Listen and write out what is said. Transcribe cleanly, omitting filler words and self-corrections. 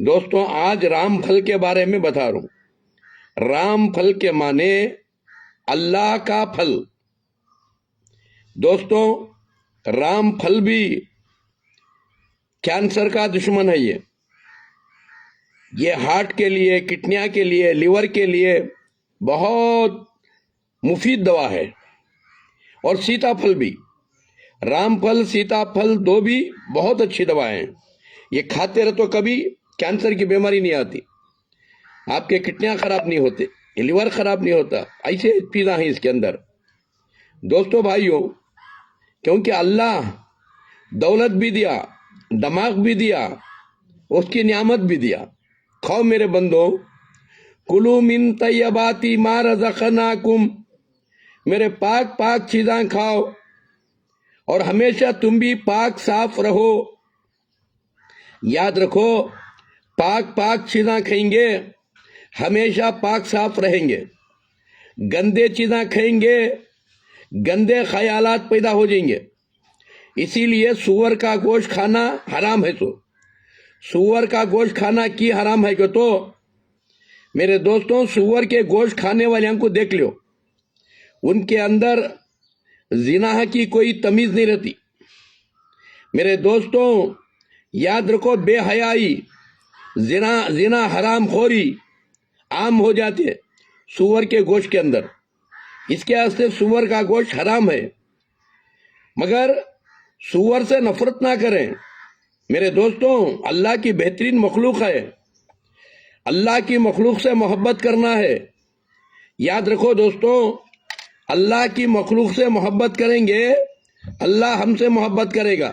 دوستوں آج رام پھل کے بارے میں بتا رہا ہوں۔ رام پھل کے معنی اللہ کا پھل۔ دوستوں رام پھل بھی کینسر کا دشمن ہے۔ یہ ہارٹ کے لیے، کڈنیاں کے لیے، لیور کے لیے بہت مفید دوا ہے۔ اور سیتا پھل بھی، رام پھل سیتا پھل دو بھی بہت اچھی دوائیں ہیں۔ یہ کھاتے رہے تو کبھی کینسر کی بیماری نہیں آتی، آپ کے کڈنیاں خراب نہیں ہوتے، لیور خراب نہیں ہوتا، ایسے چیزیں ہیں اس کے اندر۔ دوستو بھائیوں، کیونکہ اللہ دولت بھی دیا، دماغ بھی دیا، اس کی نعمت بھی دیا۔ کھاؤ میرے بندو، کلو من طیبات ما رزقناکم، میرے پاک پاک چیزاں کھاؤ اور ہمیشہ تم بھی پاک صاف رہو۔ یاد رکھو، پاک پاک چیزاں کھائیں گے ہمیشہ پاک صاف رہیں گے۔ گندے چیزاں کھائیں گے گندے خیالات پیدا ہو جائیں گے۔ اسی لیے سور کا گوشت کھانا حرام ہے۔ تو سور کا گوشت کھانا کی حرام ہے کہ تو میرے دوستوں سور کے گوشت کھانے والوں کو دیکھ لو، ان کے اندر زنا کی کوئی تمیز نہیں رہتی۔ میرے دوستوں یاد رکھو، بے حیائی، زنا حرام خوری عام ہو جاتے سور کے گوشت کے اندر۔ اس کے واسطے سور کا گوشت حرام ہے۔ مگر سور سے نفرت نہ کریں میرے دوستوں، اللہ کی بہترین مخلوق ہے، اللہ کی مخلوق سے محبت کرنا ہے۔ یاد رکھو دوستوں، اللہ کی مخلوق سے محبت کریں گے اللہ ہم سے محبت کرے گا۔